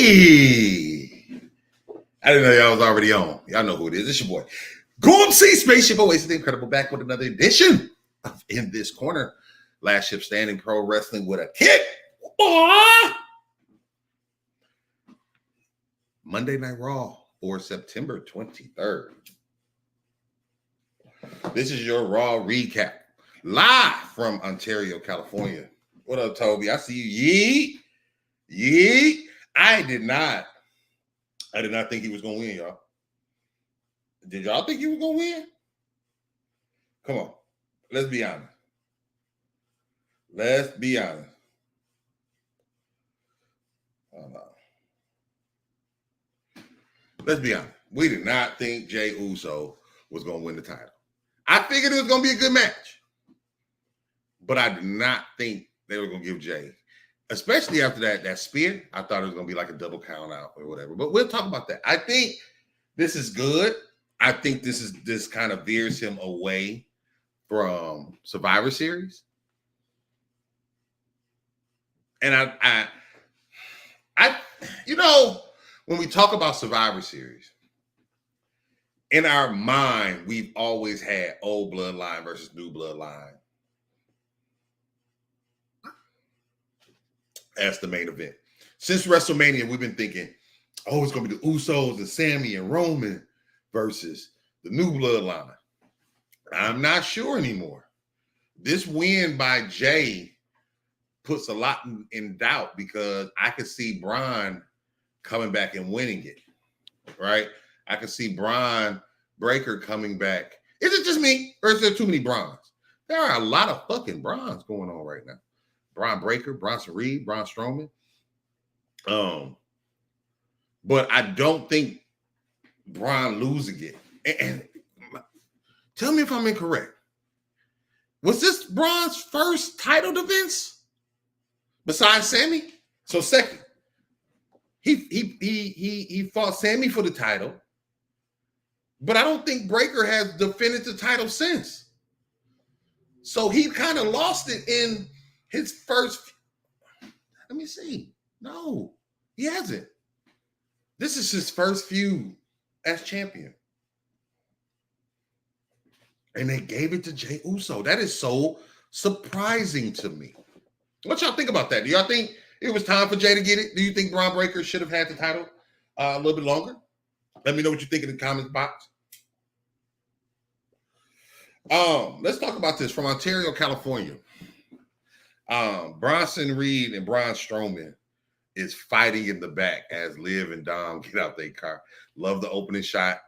Hey! I didn't know y'all was already on. Y'all know who it is. It's your boy. Go see Spaceship Oasis the Incredible back with another edition of In This Corner. Last Ship Standing Pro Wrestling with a Kick. Monday Night Raw for September 23rd. This is your Raw recap. Live from Ontario, California. What up, Toby? I see you. Yeet. I did not think he was going to win, y'all. Did y'all think he was going to win? Come on. Let's be honest. Let's be honest. Let's be honest. We did not think Jey Uso was going to win the title. I figured it was going to be a good match. But I did not think they were going to give Jey, especially after that spear. I thought it was going to be like a double count out or whatever. But we'll talk about that. I think this is good. I think this kind of veers him away from Survivor Series. And I you know, when we talk about Survivor Series, in our mind, we've always had old bloodline versus new bloodline as the main event. Since WrestleMania, we've been thinking, oh, it's going to be the Usos and Sammy and Roman versus the new bloodline. I'm not sure anymore. This win by Jey puts a lot in doubt because I could see Bron coming back and winning it, right? I could see Brekker coming back. Is it just me, or is there too many Brons? There are a lot of fucking Brons going on right now. Bron Brekker, Bronson Reed, Braun Strowman. But I don't think Bron losing it. And tell me if I'm incorrect. Was this Bron's first title defense besides Sammy? So second, he fought Sammy for the title, but I don't think Brekker has defended the title since. So he kind of lost it in his first. Let me see. No, he hasn't. This is his first feud as champion. And they gave it to Jey Uso. That is so surprising to me. What y'all think about that? Do y'all think it was time for Jey to get it? Do you think Bron Brekker should have had the title a little bit longer? Let me know what you think in the comments box. Let's talk about this from Ontario, California. Bronson Reed and Braun Strowman is fighting in the back as Liv and Dom get out their car. Love the opening shot.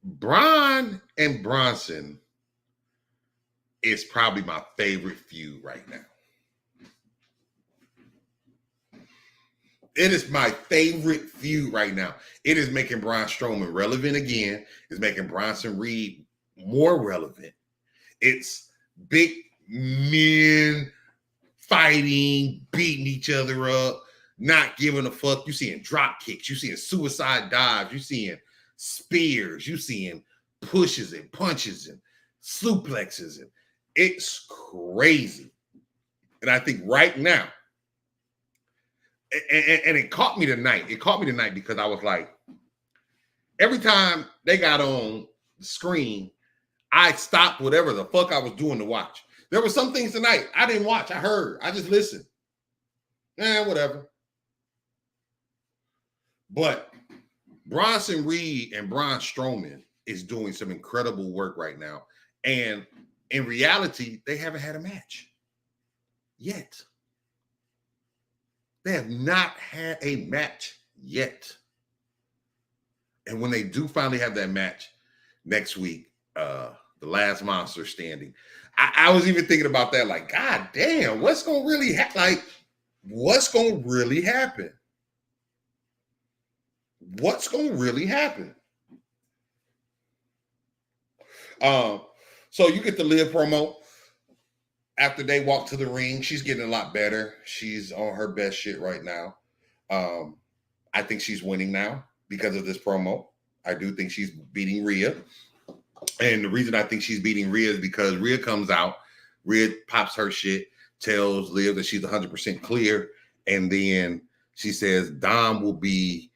Bron and Bronson is probably my favorite feud right now. It is my favorite feud right now. It is making Braun Strowman relevant again. It's making Bronson Reed more relevant. It's big men fighting, beating each other up, not giving a fuck. You're seeing drop kicks. You're seeing suicide dives. You're seeing spears. You're seeing pushes and punches and suplexes. And it's crazy. And I think right now, and it caught me tonight. It caught me tonight because I was like, every time they got on the screen, I stopped whatever the fuck I was doing to watch. There were some things tonight I didn't watch. I heard. I just listened. Whatever. But Bronson Reed and Braun Strowman is doing some incredible work right now. And in reality, they haven't had a match yet. They have not had a match yet. And when they do finally have that match next week, the last monster standing, I was even thinking about that, like, God damn, what's going to really happen? Like, what's going to really happen? What's going to really happen? So you get the Liv promo. After they walk to the ring, she's getting a lot better. She's on her best shit right now. I think she's winning now because of this promo. I do think she's beating Rhea. And the reason I think she's beating Rhea is because Rhea comes out, Rhea pops her shit, tells Liv that she's 100% clear, And then she says Dom will be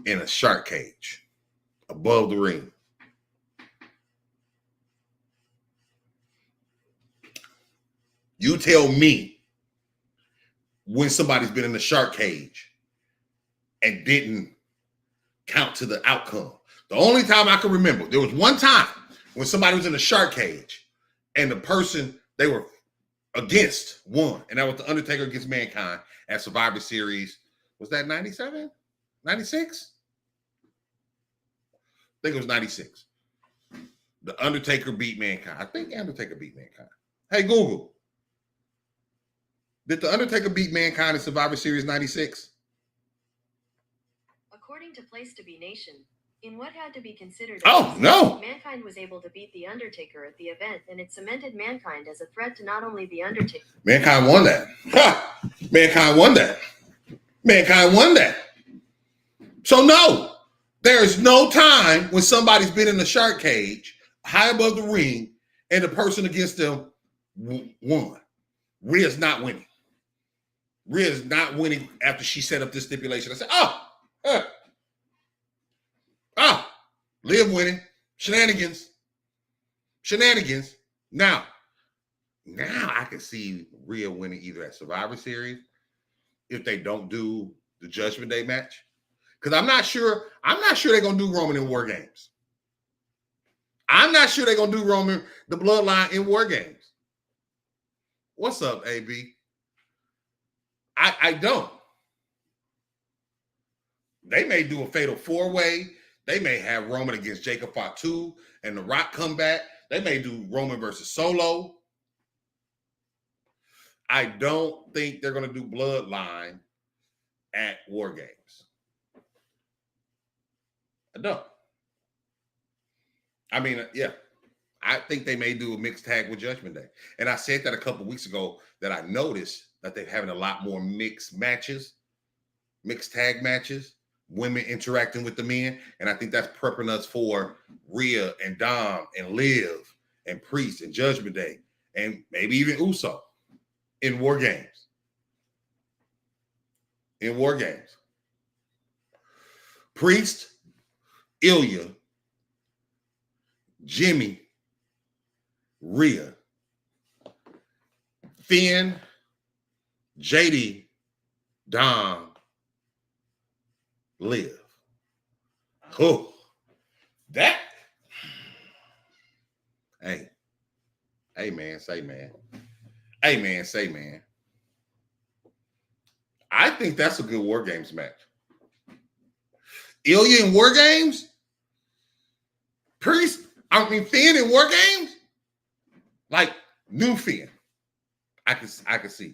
in a shark cage above the ring. You tell me when somebody's been in the shark cage and didn't count to the outcome. The only time I can remember, there was one time when somebody was in the shark cage and the person they were against won. And that was The Undertaker against Mankind at Survivor Series. Was that 97? 96? I think it was 96. The Undertaker beat Mankind. I think Undertaker beat Mankind. Hey, Google. Did The Undertaker beat Mankind in Survivor Series 96? According to Place to Be Nation, in what had to be considered no, Mankind was able to beat The Undertaker at the event, and it cemented Mankind as a threat to not only The Undertaker. Mankind won that. Ha! Mankind won that. Mankind won that. So no, there's no time when somebody's been in the shark cage, high above the ring, and the person against them won. Rhea's not winning. Rhea's not winning after she set up this stipulation. I said, Liv winning. Shenanigans. Now I can see Rhea winning either at Survivor Series if they don't do the Judgment Day match. Because I'm not sure they're gonna do Roman in War Games. I'm not sure they're gonna do Roman, the Bloodline, in War Games. What's up, AB? I don't. They may do a fatal 4-way. They may have Roman against Jacob Fatu and The Rock come back. They may do Roman versus Solo. I don't think they're going to do Bloodline at War Games. I don't. I mean, yeah. I think they may do a mixed tag with Judgment Day. And I said that a couple weeks ago that I noticed that they're having a lot more mixed tag matches, women interacting with the men. And I think that's prepping us for Rhea and Dom and Liv and Priest and Judgment Day and maybe even Uso in War Games. Priest, Ilya, Jimmy, Rhea, Finn, JD, Dom, Liv. Oh, that. Hey man, say man. I think that's a good War Games match. Ilya in War Games? Finn in War Games? Like new Finn. I can see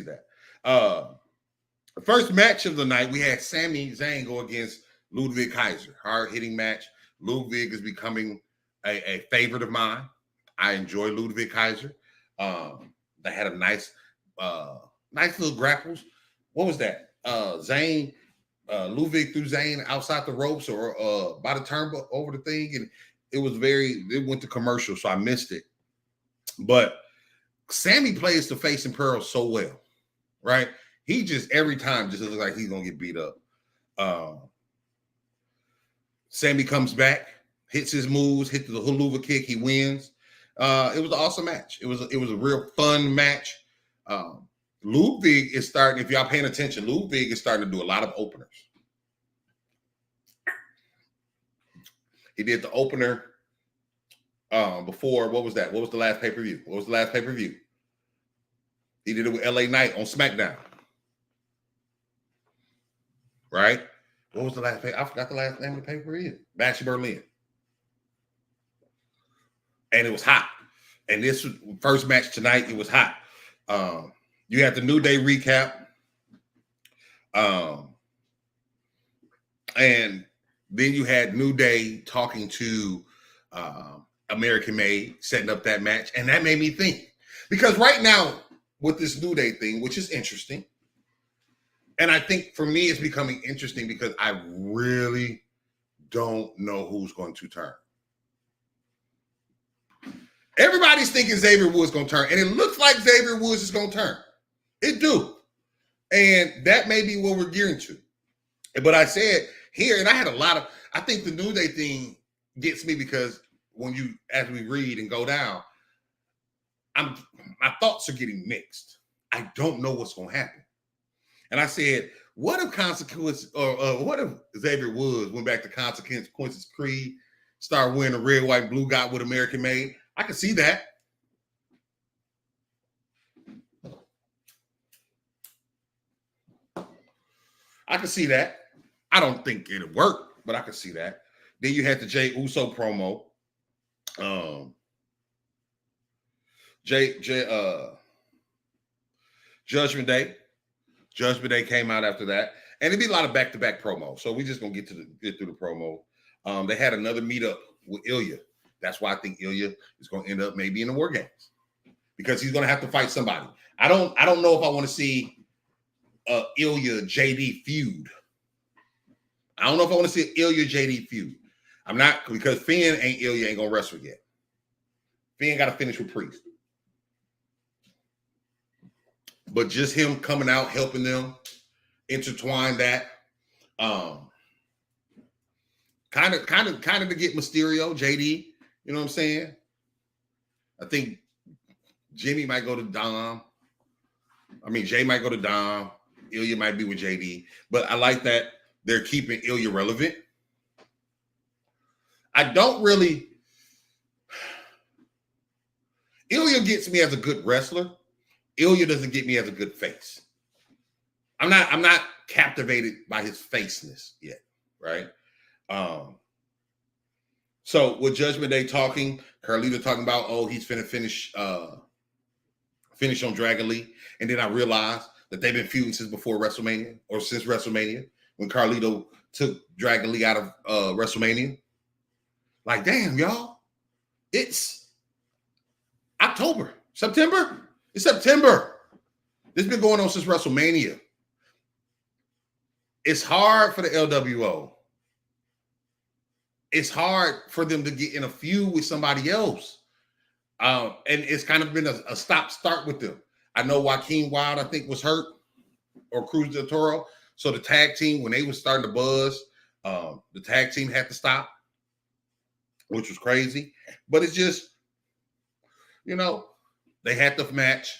that. The first match of the night, we had Sami Zayn go against Ludwig Kaiser. Hard-hitting match. Ludwig is becoming a favorite of mine. I enjoy Ludwig Kaiser. They had a nice little grapples. What was that? Zayn, Ludwig threw Zayn outside the ropes or by the turnbuckle over the thing, and it went to commercial, so I missed it. But Sami plays the face in Pearl so well, right? He just every time just looks like he's gonna get beat up. Sami comes back, hits his moves, hits the Huluva kick, he wins. It was an awesome match. It was a real fun match. Ludwig is starting, if y'all paying attention, Ludwig is starting to do a lot of openers. He did the opener before, what was that? What was the last pay-per-view? He did it with LA Knight on SmackDown. Right? What was the last I forgot the last name of the pay-per-view. Bash in Berlin. And it was hot. And this first match tonight, it was hot. You had the New Day recap. And then you had New Day talking to American Made, setting up that match. And that made me think. Because right now, with this New Day thing, which is interesting, and I think for me, it's becoming interesting because I really don't know who's going to turn. Everybody's thinking Xavier Woods going to turn, and it looks like Xavier Woods is going to turn. It do. And that may be what we're gearing to. But I said here, and I had I think the New Day thing gets me because as we read and go down, my thoughts are getting mixed. I don't know what's going to happen. And I said, what if Consequences, or what if Xavier Woods went back to Consequences Creed, started wearing a red, white, blue, got with American made? I could see that. I could see that. I don't think it'll work, but I could see that. Then you had the Jay Uso promo. Judgment Day. Judgment Day came out after that. And it'd be a lot of back-to-back promos. So we're just gonna get through the promo. They had another meetup with Ilya. That's why I think Ilya is gonna end up maybe in the War Games. Because he's gonna have to fight somebody. I don't know if I want to see Ilya JD feud. I don't know if I want to see an Ilya JD feud. I'm not, because Finn Ilya ain't gonna wrestle yet. Finn got to finish with Priest. But just him coming out, helping them intertwine that, kind of to get Mysterio, JD. You know what I'm saying? I think Jimmy might go to Dom. I mean, Jay might go to Dom. Ilya might be with JD. But I like that they're keeping Ilya relevant. I don't really. Ilya gets me as a good wrestler. Ilya doesn't get me as a good face. I'm not captivated by his faceness yet, right? So with Judgment Day talking, Carlito talking about, he's finna finish on Dragon Lee. And then I realized that they've been feuding since before WrestleMania, or since WrestleMania, when Carlito took Dragon Lee out of WrestleMania. Like, damn, y'all. It's September. It's September. This has been going on since WrestleMania. It's hard for the LWO. It's hard for them to get in a feud with somebody else. And it's kind of been a stop-start with them. I know Joaquin Wilde, I think, was hurt, or Cruz del Toro. So the tag team, when they were starting to buzz, the tag team had to stop, which was crazy. But it's just, they had the match.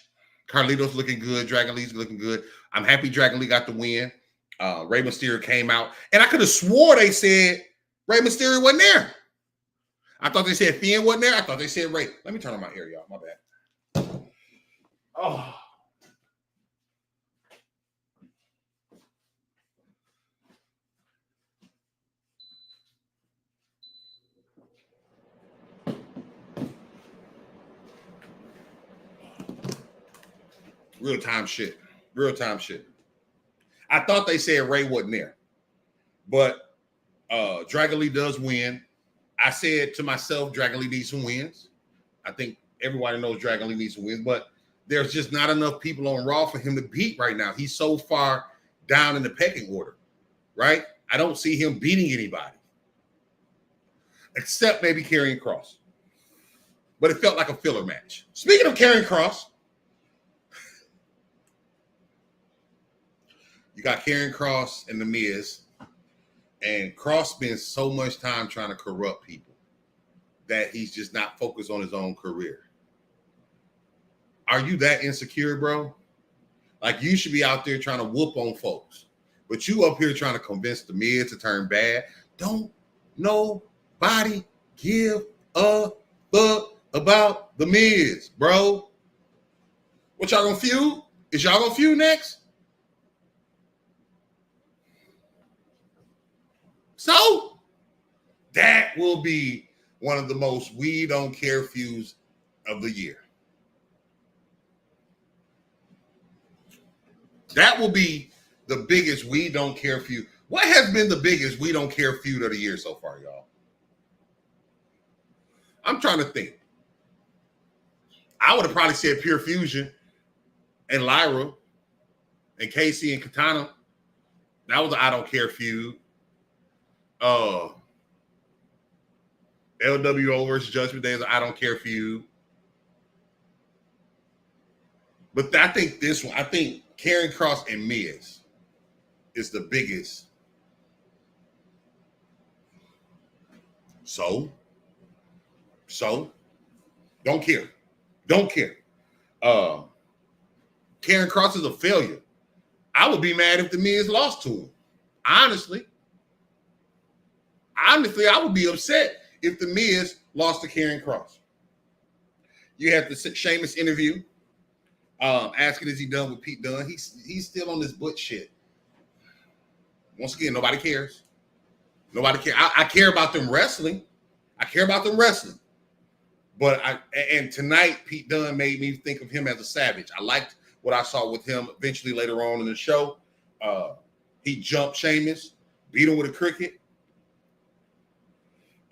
Carlito's looking good. Dragon Lee's looking good. I'm happy Dragon Lee got the win. Rey Mysterio came out. And I could have swore they said Rey Mysterio wasn't there. I thought they said Finn wasn't there. I thought they said Rey. Let me turn on my ear, y'all. My bad. Oh. Real time shit. I thought they said Rey wasn't there. But Dragon Lee does win. I said to myself, Dragon Lee needs some wins. I think everybody knows Dragon Lee needs some wins, but there's just not enough people on Raw for him to beat right now. He's so far down in the pecking order, right? I don't see him beating anybody, except maybe Karrion Kross. But it felt like a filler match. Speaking of Karrion Kross, you got Karrion Kross and The Miz, and Kross spends so much time trying to corrupt people that he's just not focused on his own career. Are you that insecure, bro? Like, you should be out there trying to whoop on folks, but you up here trying to convince The Miz to turn bad. Don't nobody give a fuck about The Miz, bro. What y'all gonna feud? Is y'all gonna feud next? So that will be one of the most we don't care feuds of the year. That will be the biggest we don't care feud. What has been the biggest we don't care feud of the year so far, y'all? I'm trying to think. I would have probably said Pure Fusion and Lyra and Casey and Katana. That was an I don't care feud. LWO versus Judgment Day is an I don't care feud. But I think this one, I think Karrion Kross and Miz is the biggest. So, don't care. Don't care. Karrion Kross is a failure. I would be mad if the Miz lost to him. Honestly, I would be upset if the Miz lost to Karrion Kross. You have the Sheamus interview, asking is he done with Pete Dunne. He's still on this butt shit. Once again, nobody cares. Nobody cares. I care about them wrestling. But tonight, Pete Dunne made me think of him as a savage. I liked what I saw with him eventually later on in the show. He jumped Sheamus, beat him with a cricket.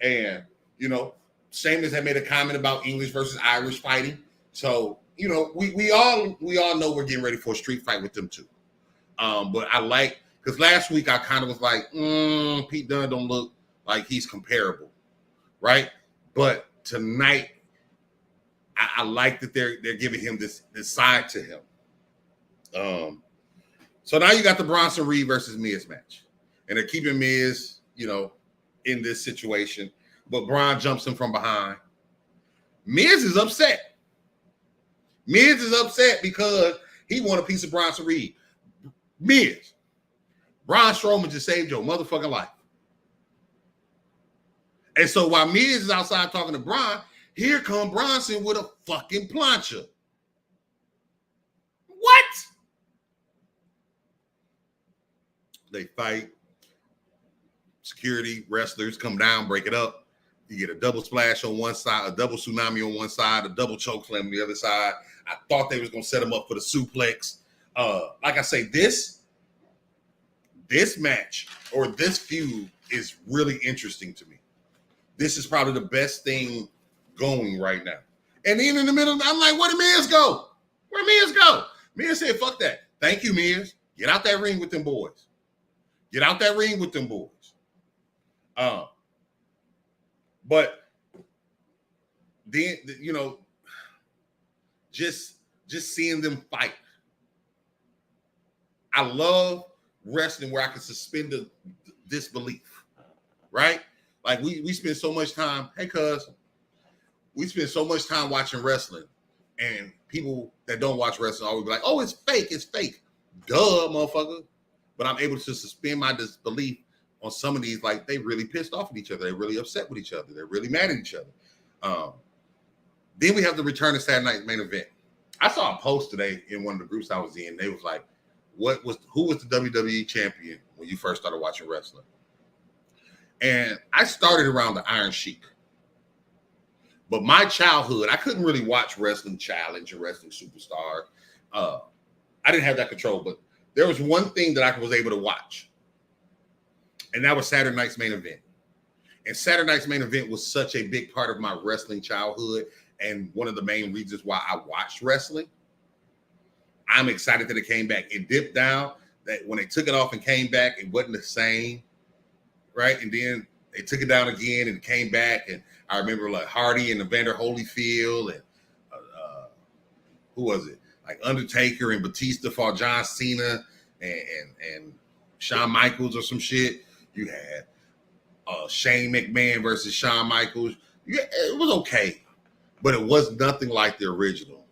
And, Sheamus had made a comment about English versus Irish fighting. So, we all know we're getting ready for a street fight with them too. But I like, because last week I kind of was like, Pete Dunne don't look like he's comparable, right? But tonight, I like that they're giving him this side to him. So now you got the Bronson Reed versus Miz match, and they're keeping Miz, in this situation. But Bron jumps him from behind. Miz is upset. Miz is upset because he won a piece of Bronson Reed. Miz, Braun Strowman just saved your motherfucking life. And so while Miz is outside talking to Braun, here come Bronson with a fucking plancha. What? They fight. Security, wrestlers come down, break it up. You get a double splash on one side, a double tsunami on one side, a double choke slam on the other side. I thought they was going to set him up for the suplex. Like I say, this match or this feud is really interesting to me. This is probably the best thing going right now. And then in the middle, I'm like, where did Miz go? Where Miz go? Miz said, fuck that. Thank you, Miz. Get out that ring with them boys. Get out that ring with them boys. But then, just seeing them fight. I love wrestling where I can suspend the disbelief, right? Like we spend so much time, we spend so much time watching wrestling, and people that don't watch wrestling always be like, oh, it's fake. Duh, motherfucker. But I'm able to suspend my disbelief on some of these, like they really pissed off at each other. They're really upset with each other. They're really mad at each other. Then we have the return of Saturday Night's Main Event. I saw a post today in one of the groups I was in. They was like, who was the WWE champion when you first started watching wrestling? And I started around the Iron Sheik. But my childhood, I couldn't really watch Wrestling Challenge or Wrestling Superstar. I didn't have that control, but there was one thing that I was able to watch. And that was Saturday Night's Main Event. And Saturday Night's Main Event was such a big part of my wrestling childhood and one of the main reasons why I watched wrestling. I'm excited that it came back. It dipped down. That when they took it off and came back, it wasn't the same, right? And then they took it down again and it came back. And I remember like Hardy and Evander Holyfield and who was it? Like Undertaker and Batista fought John Cena and Shawn Michaels or some shit. You had Shane McMahon versus Shawn Michaels. Yeah, it was okay, but it was nothing like the original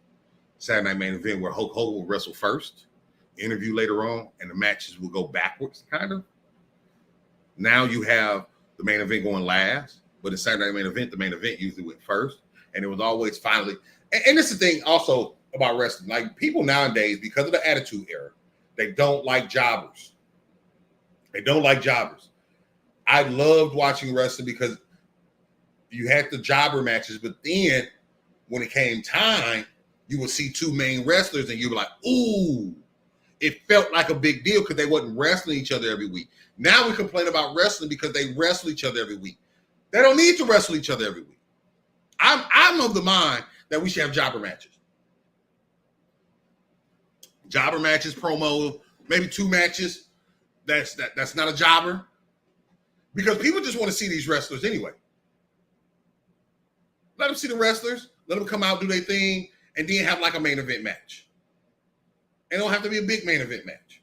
Saturday Night Main Event where Hulk Hogan would wrestle first, interview later on, and the matches will go backwards, kind of. Now you have the main event going last, but in Saturday Night Main Event, the main event usually went first, and it was always finally. And this is the thing also about wrestling. Like people nowadays, because of the Attitude Era, they don't like jobbers. They don't like jobbers. I loved watching wrestling because you had the jobber matches, but then when it came time, you would see two main wrestlers and you were like, ooh, it felt like a big deal because they wasn't wrestling each other every week. Now we complain about wrestling because they wrestle each other every week. They don't need to wrestle each other every week. I'm of the mind that we should have jobber matches. Jobber matches, promo, maybe two matches. That's not a jobber. Because people just want to see these wrestlers anyway. Let them see the wrestlers. Let them come out, do their thing, and then have like a main event match. It don't have to be a big main event match.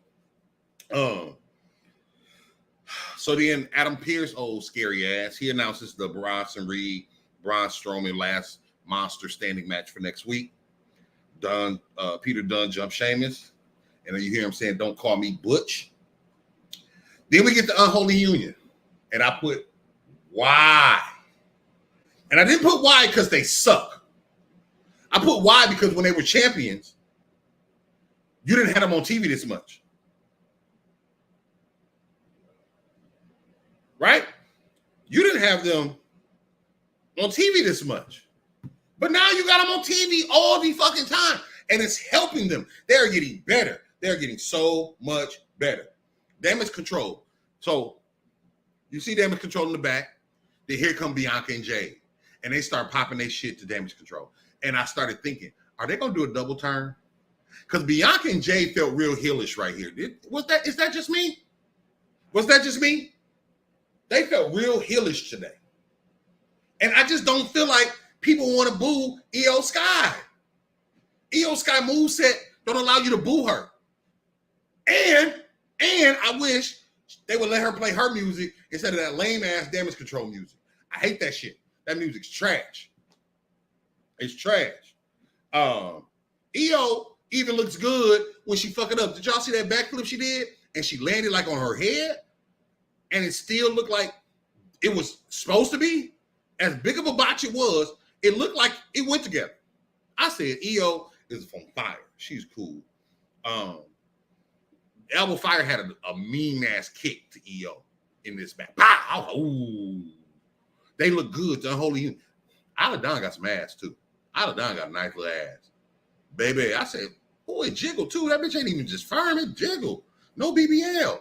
So then Adam Pearce, old scary ass, he announces the Bronson Reed, Braun Strowman last monster standing match for next week. Peter Dunne jump Sheamus. And then you hear him saying, don't call me Butch. Then we get the Unholy Union. And I put why. And I didn't put why because they suck. I put why because when they were champions, you didn't have them on TV this much. Right? You didn't have them on TV this much. But now you got them on TV all the fucking time. And it's helping them. They're getting better. They're getting so much better. Damage control. So you see damage control in the back. Then here come Bianca and Jade. And they start popping their shit to damage control. And I started thinking, are they going to do a double turn? Because Bianca and Jade felt real heelish right here. Is that just me? Was that just me? They felt real heelish today. And I just don't feel like people want to boo Io Sky. Io Sky moveset don't allow you to boo her. And I wish they would let her play her music instead of that lame-ass damage control music. I hate that shit. That music's trash. It's trash. Io even looks good when she fuck it up. Did y'all see that backflip she did? And she landed like on her head? And it still looked like it was supposed to be. As big of a botch it was, it looked like it went together. I said, Io is from fire. She's cool. Elbow Fire had a mean-ass kick to Io in this match. Pow! Ooh. They look good. The Unholy Union. Aladon got some ass, too. Aladon got a nice little ass. Baby, I said, boy, it jiggled, too. That bitch ain't even just firm. It jiggled. No BBL.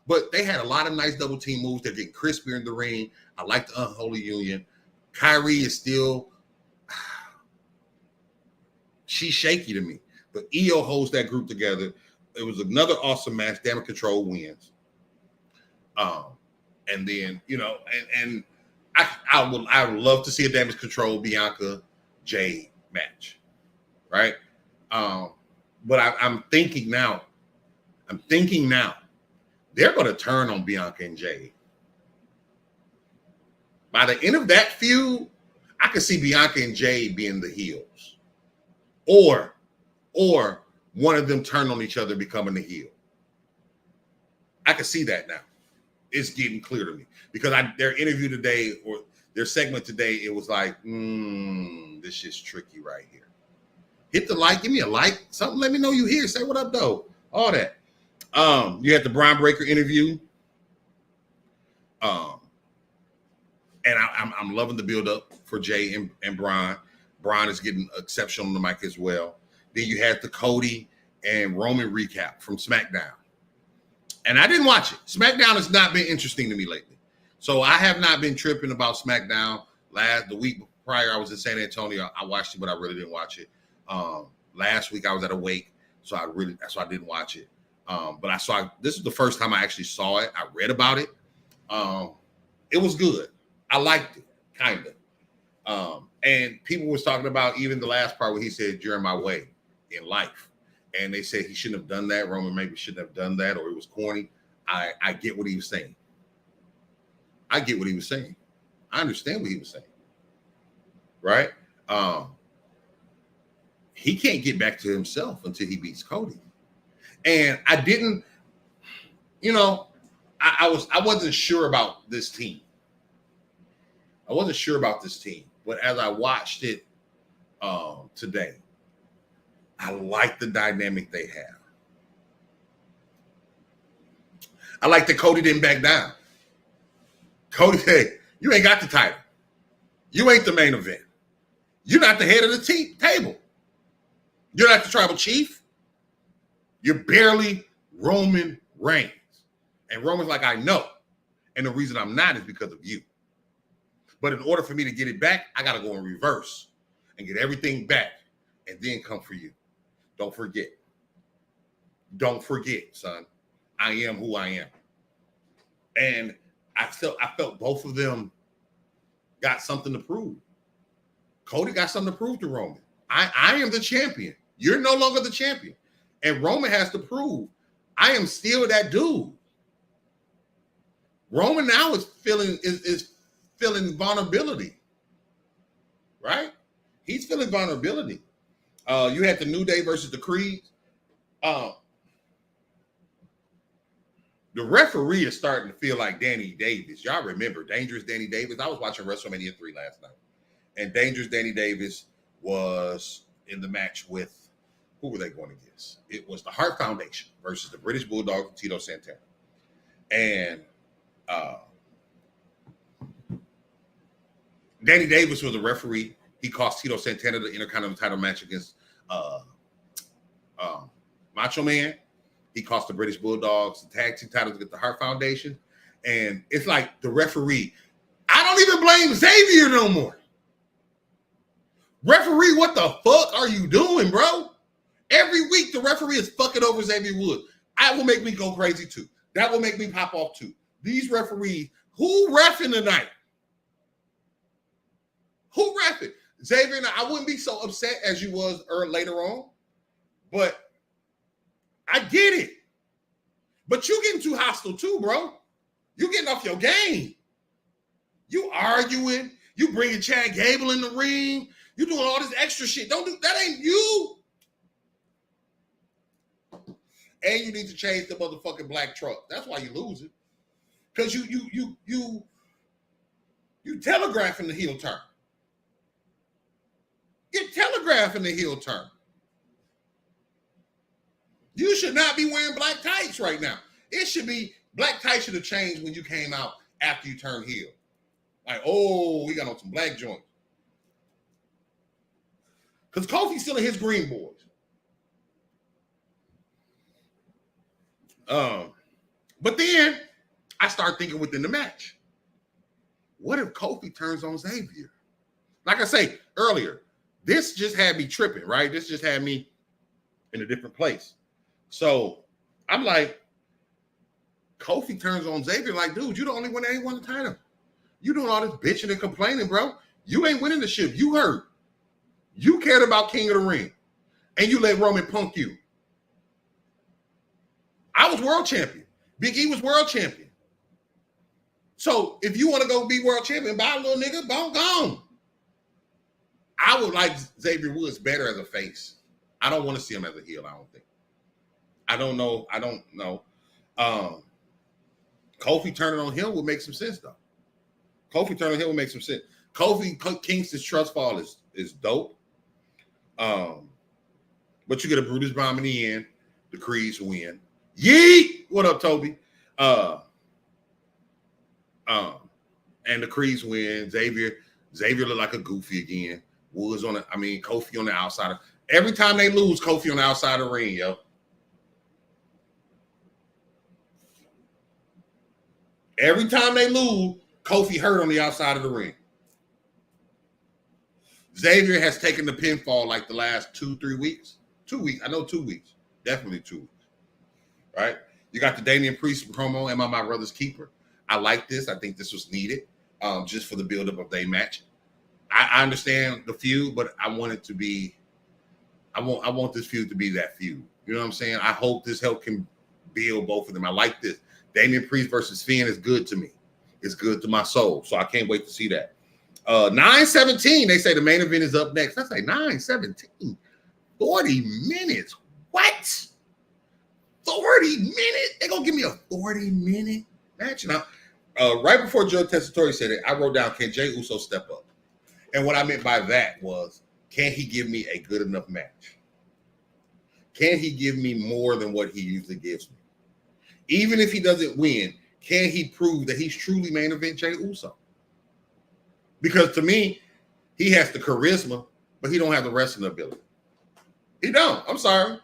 But they had a lot of nice double team moves. They're getting crispier in the ring. I like the Unholy Union. Kyrie is still, she's shaky to me. But Io holds that group together. It was another awesome match. Damage control wins. And then, you know, and I would love to see a damage control Bianca Jade match. Right? But I'm thinking now, they're going to turn on Bianca and Jade. By the end of that feud, I could see Bianca and Jade being the heels. Or one of them turn on each other, becoming the heel. I can see that now. It's getting clear to me. Because their interview today, or their segment today, it was like, this shit's tricky right here. Hit the like, give me a like. Something, let me know you here. Say what up, though. All that. You had the Bron Brekker interview. And I'm loving the build-up for Jay and Bron. Bron is getting exceptional on the mic as well. Then you had the Cody and Roman recap from SmackDown. And I didn't watch it. SmackDown has not been interesting to me lately. So I have not been tripping about SmackDown. The week prior, I was in San Antonio. I watched it, but I really didn't watch it. Last week, I was at a wake, so I didn't watch it. But this is the first time I actually saw it. I read about it. It was good. I liked it, kind of. And people was talking about even the last part where he said, "You're in my way in life." And they said he shouldn't have done that. Roman maybe shouldn't have done that, or it was corny. I get what he was saying. I get what he was saying. I understand what he was saying. Right? He can't get back to himself until he beats Cody. And I didn't, I wasn't sure about this team. But as I watched it today, I like the dynamic they have. I like that Cody didn't back down. Cody said, you ain't got the title. You ain't the main event. You're not the head of the table. You're not the tribal chief. You're barely Roman Reigns. And Roman's like, I know. And the reason I'm not is because of you. But in order for me to get it back, I got to go in reverse and get everything back and then come for you. Don't forget. Don't forget, son. I am who I am. And I felt both of them got something to prove. Cody got something to prove to Roman. I am the champion. You're no longer the champion. And Roman has to prove, I am still that dude. Roman now is feeling vulnerability, right? He's feeling vulnerability. You had the New Day versus the Creed. The referee is starting to feel like Danny Davis. Y'all remember Dangerous Danny Davis? I was watching WrestleMania 3 last night, and Dangerous Danny Davis was in the match with, who were they going against? It was the Hart Foundation versus the British Bulldog, Tito Santana. And Danny Davis was a referee. He cost Tito Santana the Intercontinental title match against Macho Man. He cost the British Bulldogs the tag team titles against the Hart Foundation. And it's like the referee, I don't even blame Xavier no more. Referee, what the fuck are you doing, bro? Every week the referee is fucking over Xavier Woods. That will make me go crazy too. That will make me pop off too. These referees, who reffing tonight? Who reffing? Xavier, and I wouldn't be so upset as you was later on, but I get it. But you getting too hostile too, bro. You getting off your game. You arguing. You bringing Chad Gable in the ring. You doing all this extra shit. Don't do that. Ain't you. And you need to change the motherfucking black truck. That's why you losing. Because you telegraphing the heel turn. You're telegraphing the heel turn. You should not be wearing black tights right now. It should be, black tights should have changed when you came out after you turned heel. Like, oh, we got on some black joints. Because Kofi's still in his green boys. But then I start thinking within the match, what if Kofi turns on Xavier? Like I say earlier, this just had me tripping, right? This just had me in a different place. So I'm like, Kofi turns on Xavier like, dude, you the only one that ain't won the title. You doing all this bitching and complaining, bro. You ain't winning the ship. You hurt. You cared about King of the Ring. And you let Roman punk you. I was world champion. Big E was world champion. So if you want to go be world champion, buy a little nigga, gone. I would like Xavier Woods better as a face. I don't want to see him as a heel, I don't think. I don't know. Kofi turning on him would make some sense, though. Kofi turning on him would make some sense. Kofi Kingston's trust fall is dope. But you get a Brutus bomb in the end. The Creeds win. Yeet! What up, Toby? And the Creeds win. Xavier looked like a goofy again. Woods Kofi on the outside. Every time they lose, Kofi on the outside of the ring, yo. Every time they lose, Kofi hurt on the outside of the ring. Xavier has taken the pinfall like the last 2-3 weeks. 2 weeks. I know 2 weeks. Definitely 2 weeks. Right? You got the Damien Priest promo, Am I My Brother's Keeper? I like this. I think this was needed just for the buildup of their match. I understand the feud, but I want it to be, I want this feud to be that feud. You know what I'm saying? I hope this help can build both of them. I like this. Damien Priest versus Finn is good to me. It's good to my soul. So I can't wait to see that. 9:17, they say the main event is up next. I say 9:17. 40 minutes. What? 40 minutes? They're going to give me a 40-minute match? Now, right before Joe Tessitore said it, I wrote down, can Jey Uso step up? And what I meant by that was, can he give me a good enough match? Can he give me more than what he usually gives me? Even if he doesn't win, can he prove that he's truly main event Jey Uso? Because to me, he has the charisma, but he don't have the wrestling ability. He don't. I'm sorry.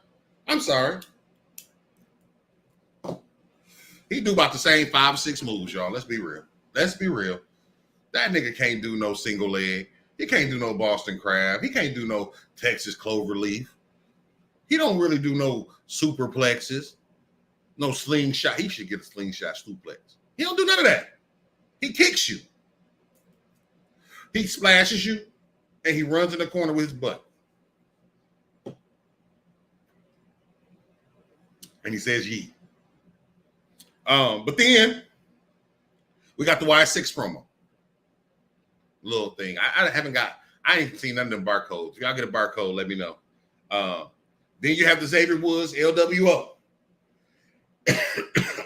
He do about the same 5 or 6 moves, y'all. Let's be real. That nigga can't do no single leg. He can't do no Boston Crab. He can't do no Texas Clover Leaf. He don't really do no superplexes, no slingshot. He should get a slingshot suplex. He don't do none of that. He kicks you. He splashes you, and he runs in the corner with his butt. And he says yeet. But then we got the Y6 promo. Little thing. I ain't seen none of them barcodes. If y'all get a barcode, let me know. Then you have the Xavier Woods LWO.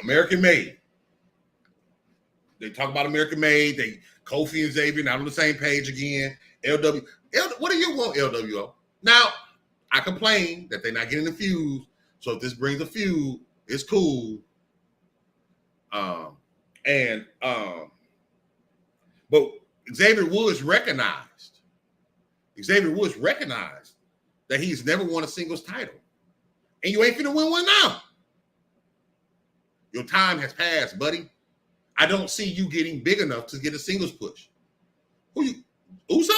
American Made. They talk about American Made. Kofi and Xavier not on the same page again. What do you want, LWO? Now, I complain that they're not getting the feud. So if this brings a feud, it's cool. But Xavier Woods recognized that he's never won a singles title. And you ain't finna win one now. Your time has passed, buddy. I don't see you getting big enough to get a singles push. Who you? Uso?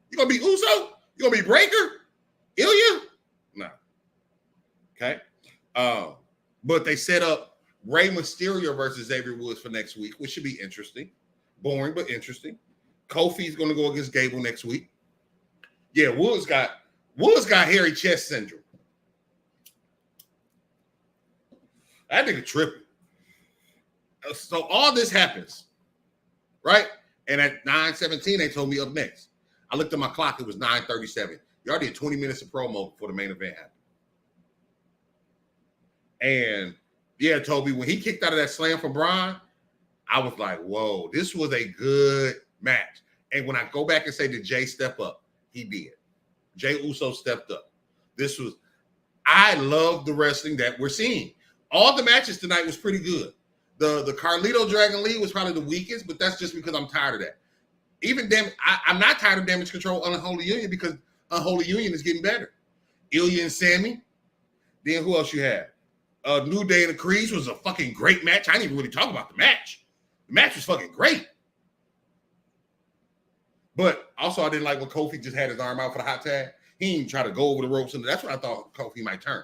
You gonna be Uso? You gonna be Brekker? Ilya? No. Okay. But they set up Rey Mysterio versus Xavier Woods for next week, which should be interesting. Boring, but interesting. Kofi's gonna go against Gable next week. Yeah, Woods got hairy chest syndrome. That nigga tripping. So all this happens, right? And at 9:17, they told me up next. I looked at my clock, it was 9:37. You already had 20 minutes of promo before the main event happened. And yeah, Toby, when he kicked out of that slam from Bron, I was like, whoa, this was a good match. And when I go back and say, did Jay step up? He did. Jay Uso stepped up. I love the wrestling that we're seeing. All the matches tonight was pretty good. The Carlito Dragon Lee was probably the weakest, but that's just because I'm tired of that. I'm not tired of Damage Control Unholy Union because Unholy Union is getting better. Ilya and Sammy. Then who else you have? New Day and the Creeds was a fucking great match. I didn't even really talk about the match. The match was fucking great. But also I didn't like when Kofi just had his arm out for the hot tag. He didn't try to go over the ropes. And that's what I thought Kofi might turn.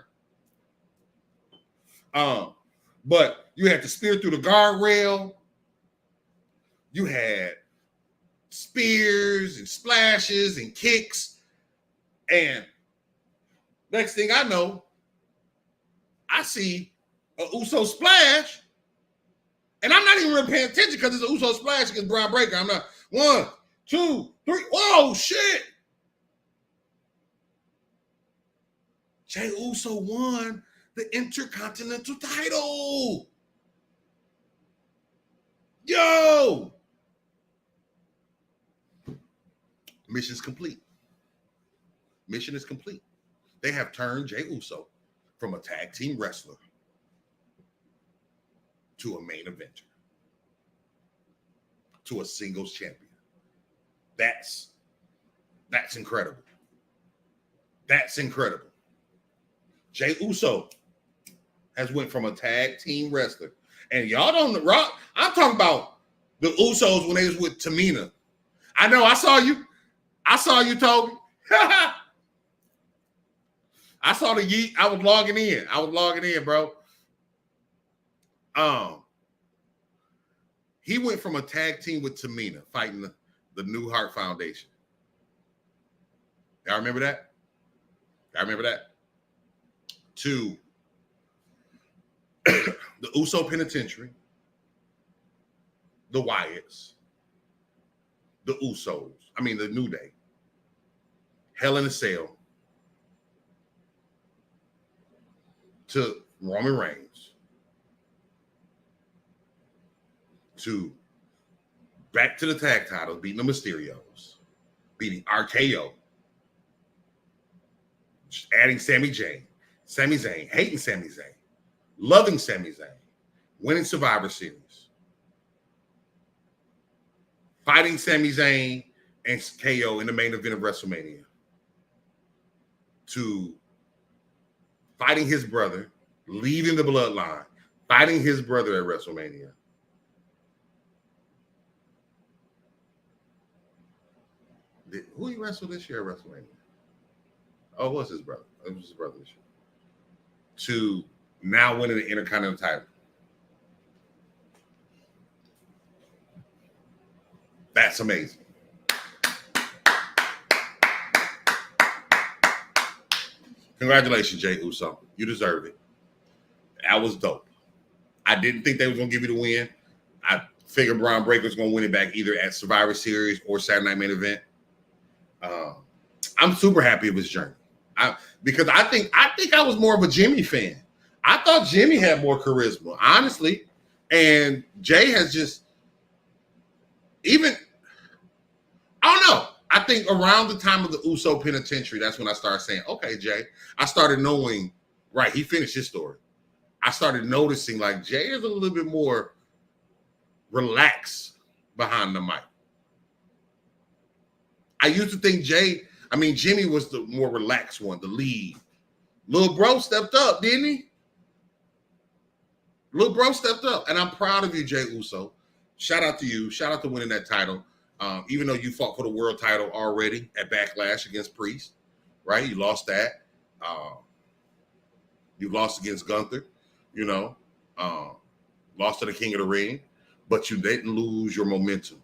But you had to spear through the guardrail. You had spears and splashes and kicks. And next thing I know, I see a Uso splash. And I'm not even really paying attention because it's an Uso splash against Bron Brekker. I'm not 1, 2, 3. Whoa, shit. Jey Uso won the Intercontinental title. Yo! Mission's complete. Mission is complete. They have turned Jey Uso from a tag team wrestler to a main eventer, to a singles champion. That's incredible. That's incredible. Jey Uso has went from a tag team wrestler. And y'all don't know, I'm talking about the Usos when they was with Tamina. I know, I saw you, Toby. I saw the yeet. I was logging in, bro. He went from a tag team with Tamina fighting the New Heart Foundation. Y'all remember that? To the Uso Penitentiary, the Wyatts, the Usos, the New Day, Hell in a Cell, to Roman Reigns, to back to the tag titles, beating the Mysterios, beating RKO, just adding Sami Zayn, hating Sami Zayn, loving Sami Zayn, winning Survivor Series, fighting Sami Zayn and KO in the main event of WrestleMania, to fighting his brother, leaving the bloodline, fighting his brother at WrestleMania. Who he wrestled this year at WrestleMania? Oh, it was his brother. It was his brother this year. To now winning the Intercontinental title. That's amazing. Congratulations, Jey Uso. You deserve it. That was dope. I didn't think they was gonna give you the win. I figured Bron Brekker was gonna win it back either at Survivor Series or Saturday Night Main Event. I'm super happy it was Journey. Because I think I was more of a Jimmy fan. I thought Jimmy had more charisma, honestly. And Jay has just even, I don't know. I think around the time of the Uso Penitentiary, that's when I started saying, okay, Jay. I started knowing, right, he finished his story. I started noticing like Jay is a little bit more relaxed behind the mic. I used to think Jimmy was the more relaxed one, the lead. Lil Bro stepped up, didn't he? Lil Bro stepped up, and I'm proud of you, Jay Uso. Shout out to you. Shout out to winning that title. Even though you fought for the world title already at Backlash against Priest, right? You lost that. You lost against Gunther, lost to the King of the Ring, but you didn't lose your momentum,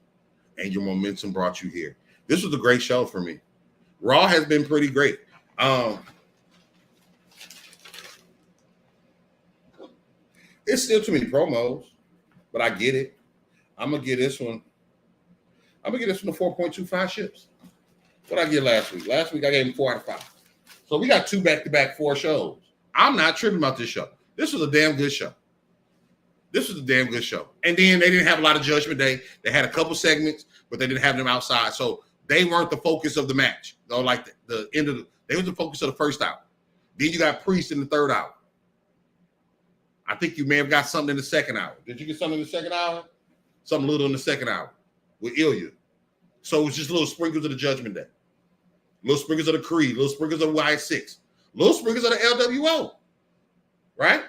and your momentum brought you here. This was a great show for me. Raw has been pretty great. It's still too many promos, but I get it. I'm gonna give this one a 4.25 ships. What I get last week? Last week I gave him 4 out of 5. So we got 2 back-to-back 4 shows. I'm not tripping about this show. This was a damn good show. And then they didn't have a lot of Judgment Day. They had a couple segments, but they didn't have them outside. So they weren't the focus of the match. Like the end of they were the focus of the first hour. Then you got Priest in the third hour. I think you may have got something in the second hour. Did you get something in the second hour? Something little in the second hour with Ilya. So it was just little sprinkles of the Judgment Day. Little sprinkles of the Creed. Little sprinkles of Y6. Little sprinkles of the LWO. Right?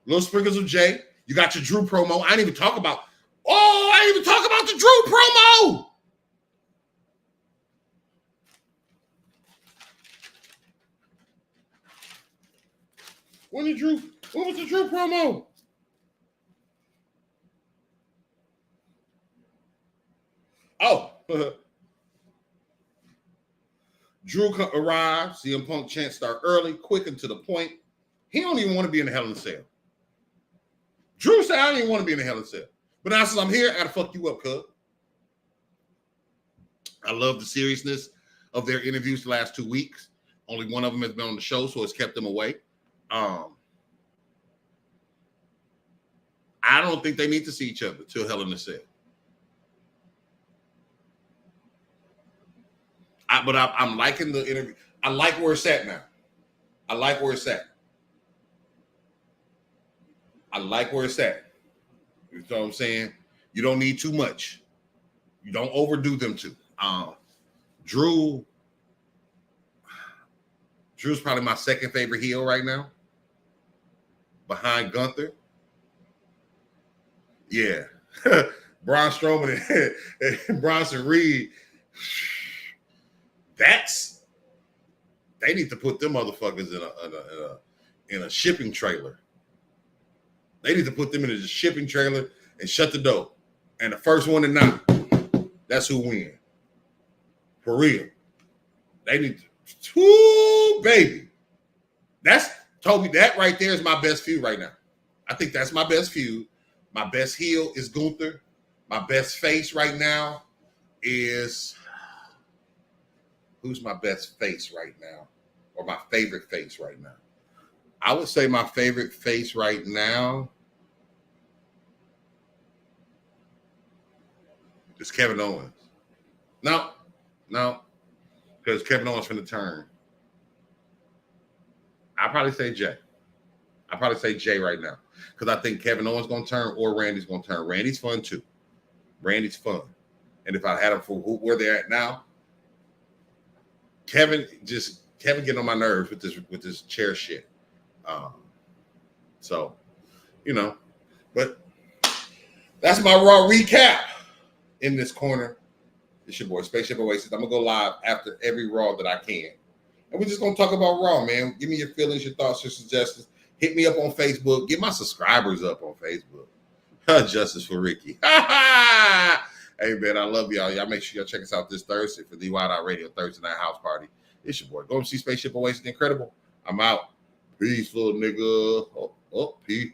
Little sprinkles of Jay. You got your Drew promo. I didn't even talk about the Drew promo. When was the Drew promo? Oh. Drew arrives. CM Punk chants start early, quick and to the point. He don't even want to be in the Hell in a Cell. Drew said, I don't even want to be in the Hell in a Cell. But now since I'm here, I gotta fuck you up, cuz. I love the seriousness of their interviews the last 2 weeks. Only one of them has been on the show, so it's kept them away. I don't think they need to see each other till Hell in a Cell. But I'm liking the interview. I like where it's at now. I like where it's at. You know what I'm saying? You don't need too much. You don't overdo them too. Drew's probably my second favorite heel right now. Behind Gunther. Yeah. Braun Strowman and Bronson Reed. They need to put them motherfuckers in a shipping trailer. They need to put them in a shipping trailer and shut the door. And the first one to knock, that's who wins. For real. They need to, whoo, baby. That's Toby. That right there is my best feud right now. I think that's my best feud. My best heel is Gunther. My best face right now is, who's my best face right now? Or my favorite face right now? I would say my favorite face right now is Kevin Owens. No, because Kevin Owens finna turn. I'll probably say Jay. Right now. Because I think Kevin Owens going to turn or Randy's going to turn. Randy's fun too. Randy's fun. And if I had him for where they're at now, Kevin getting on my nerves with this chair shit. So, but that's my Raw recap in this corner. It's your boy, Spaceship Oasis. I'm going to go live after every Raw that I can. And we're just going to talk about Raw, man. Give me your feelings, your thoughts, your suggestions. Hit me up on Facebook. Get my subscribers up on Facebook. Justice for Ricky. Hey, man, I love y'all. Y'all make sure y'all check us out this Thursday for the Wild Out Radio Thursday Night House Party. It's your boy. Go and see Spaceship Oasis Incredible. I'm out. Peace, little nigga. Oh, peace.